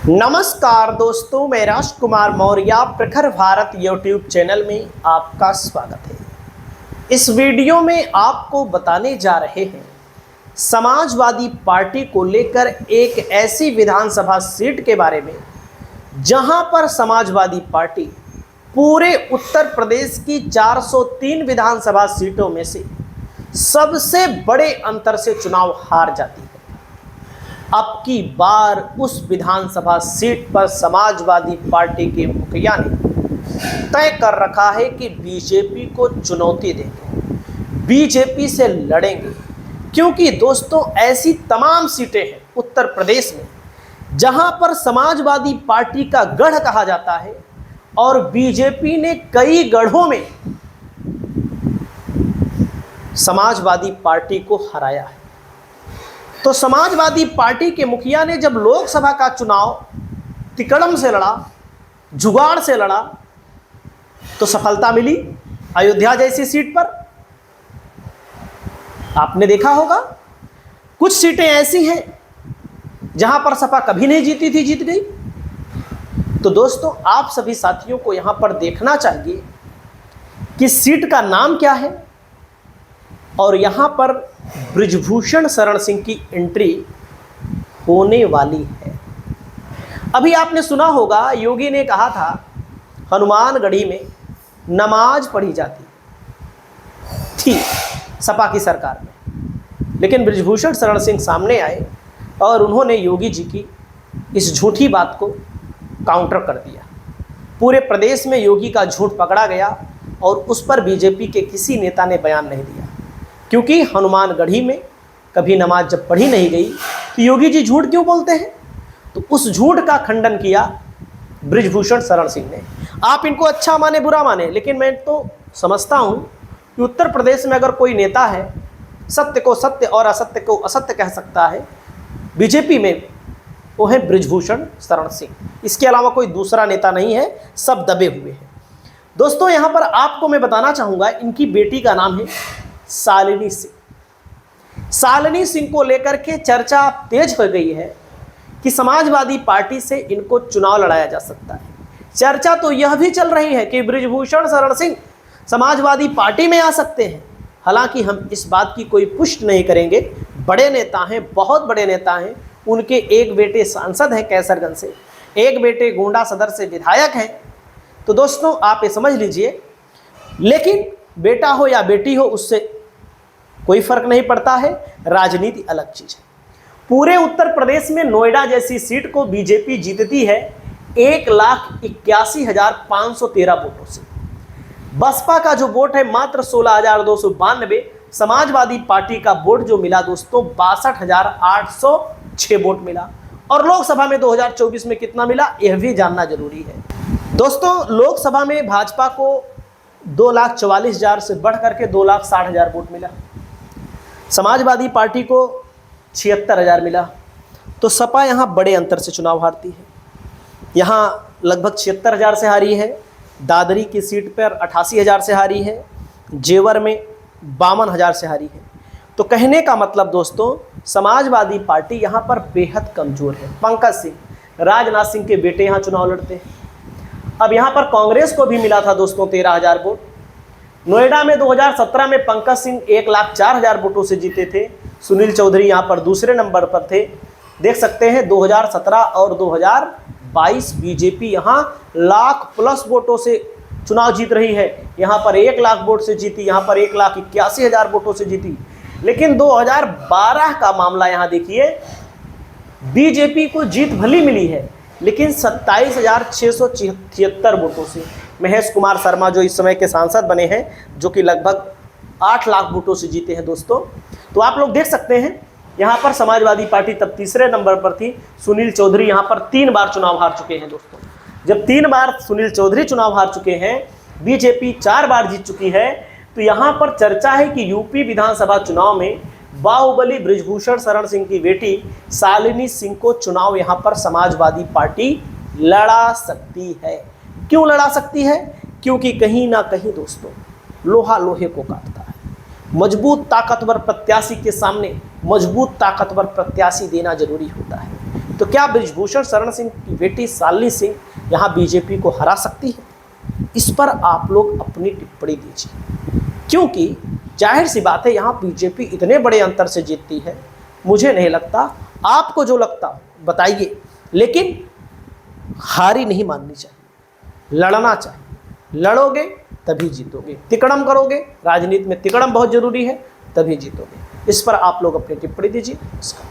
नमस्कार दोस्तों, मैं राजकुमार मौर्य प्रखर भारत यूट्यूब चैनल में आपका स्वागत है। इस वीडियो में आपको बताने जा रहे हैं समाजवादी पार्टी को लेकर एक ऐसी विधानसभा सीट के बारे में जहां पर समाजवादी पार्टी पूरे उत्तर प्रदेश की 403 विधानसभा सीटों में से सबसे बड़े अंतर से चुनाव हार जाती है। अब की बार उस विधानसभा सीट पर समाजवादी पार्टी के मुखिया ने तय कर रखा है कि बीजेपी को चुनौती देंगे, बीजेपी से लड़ेंगे। क्योंकि दोस्तों ऐसी तमाम सीटें हैं उत्तर प्रदेश में जहां पर समाजवादी पार्टी का गढ़ कहा जाता है और बीजेपी ने कई गढ़ों में समाजवादी पार्टी को हराया है। तो समाजवादी पार्टी के मुखिया ने जब लोकसभा का चुनाव तिकड़म से लड़ा, जुगाड़ से लड़ा, तो सफलता मिली अयोध्या जैसी सीट पर। आपने देखा होगा कुछ सीटें ऐसी हैं जहां पर सपा कभी नहीं जीती थी, जीत गई। तो दोस्तों आप सभी साथियों को यहां पर देखना चाहिए कि सीट का नाम क्या है और यहां पर बृजभूषण शरण सिंह की एंट्री होने वाली है। अभी आपने सुना होगा योगी ने कहा था हनुमानगढ़ी में नमाज पढ़ी जाती थी सपा की सरकार में, लेकिन बृजभूषण शरण सिंह सामने आए और उन्होंने योगी जी की इस झूठी बात को काउंटर कर दिया। पूरे प्रदेश में योगी का झूठ पकड़ा गया और उस पर बीजेपी के किसी नेता ने बयान नहीं दिया, क्योंकि हनुमानगढ़ी में कभी नमाज जब पढ़ी नहीं गई तो योगी जी झूठ क्यों बोलते हैं। तो उस झूठ का खंडन किया बृजभूषण शरण सिंह ने। आप इनको अच्छा माने बुरा माने, लेकिन मैं तो समझता हूं कि उत्तर प्रदेश में अगर कोई नेता है सत्य को सत्य और असत्य को असत्य कह सकता है, बीजेपी में वो है बृजभूषण शरण सिंह। इसके अलावा कोई दूसरा नेता नहीं है, सब दबे हुए हैं। दोस्तों यहां पर आपको मैं बताना चाहूँगा, इनकी बेटी का नाम है शालिनी सिंह। शालिनी सिंह को लेकर के चर्चा तेज हो गई है कि समाजवादी पार्टी से इनको चुनाव लड़ाया जा सकता है। चर्चा तो यह भी चल रही है कि बृजभूषण शरण सिंह समाजवादी पार्टी में आ सकते हैं। हालांकि हम इस बात की कोई पुष्टि नहीं करेंगे। बड़े नेता हैं, बहुत बड़े नेता हैं। उनके एक बेटे सांसद हैं कैसरगंज से, एक बेटे गोंडा सदर से विधायक हैं। तो दोस्तों आप ये समझ लीजिए, लेकिन बेटा हो या बेटी हो उससे कोई फर्क नहीं पड़ता है, राजनीति अलग चीज है। पूरे उत्तर प्रदेश में नोएडा जैसी सीट को बीजेपी जीतती है 1,81,513 वोटों से। बसपा का जो वोट है मात्र 16,292। समाजवादी पार्टी का वोट जो मिला दोस्तों 62,806 वोट मिला। और लोकसभा में 2024 में कितना मिला यह भी जानना जरूरी है। दोस्तों लोकसभा में भाजपा को 2,44,000 से बढ़ करके 2,60,000 वोट मिला। समाजवादी पार्टी को 76,000 मिला। तो सपा यहाँ बड़े अंतर से चुनाव हारती है। यहाँ लगभग 76,000 से हारी है, दादरी की सीट पर 88,000 से हारी है, जेवर में 52,000 से हारी है। तो कहने का मतलब दोस्तों समाजवादी पार्टी यहाँ पर बेहद कमज़ोर है। पंकज सिंह, राजनाथ सिंह के बेटे यहाँ चुनाव लड़ते हैं। अब यहाँ पर कांग्रेस को भी मिला था दोस्तों 13,000 वोट। नोएडा में 2017 में पंकज सिंह 1,04,000 वोटों से जीते थे। सुनील चौधरी यहाँ पर दूसरे नंबर पर थे। देख सकते हैं 2017 और 2022 बीजेपी यहाँ लाख प्लस वोटों से चुनाव जीत रही है। यहाँ पर 1 लाख वोट से जीती, यहाँ पर 1,81,000 वोटों से जीती। लेकिन 2012 का मामला यहाँ देखिए, बीजेपी को जीत भली मिली है लेकिन 27,676 वोटों से। महेश कुमार शर्मा जो इस समय के सांसद बने हैं, जो कि लगभग 8 लाख वोटों से जीते हैं दोस्तों। तो आप लोग देख सकते हैं यहाँ पर समाजवादी पार्टी तब तीसरे नंबर पर थी। सुनील चौधरी यहाँ पर 3 बार चुनाव हार चुके हैं दोस्तों। जब 3 बार सुनील चौधरी चुनाव हार चुके हैं, बीजेपी 4 बार जीत चुकी है, तो यहाँ पर चर्चा है कि यूपी विधानसभा चुनाव में बाहुबली बृजभूषण शरण सिंह की बेटी शालिनी सिंह को चुनाव यहाँ पर समाजवादी पार्टी लड़ा सकती है। क्यों लड़ा सकती है? क्योंकि कहीं ना कहीं दोस्तों लोहा लोहे को काटता है। मजबूत ताकतवर प्रत्याशी के सामने मजबूत ताकतवर प्रत्याशी देना जरूरी होता है। तो क्या बृजभूषण शरण सिंह की बेटी शालिनी सिंह यहाँ बीजेपी को हरा सकती है? इस पर आप लोग अपनी टिप्पणी दीजिए, क्योंकि जाहिर सी बात है यहाँ बीजेपी इतने बड़े अंतर से जीतती है। मुझे नहीं लगता, आपको जो लगता बताइए, लेकिन हारी नहीं माननी चाहिए, लड़ना चाहिए। लड़ोगे तभी जीतोगे, तिकड़म करोगे, राजनीति में तिकड़म बहुत जरूरी है, तभी जीतोगे। इस पर आप लोग अपनी टिप्पणी दीजिए।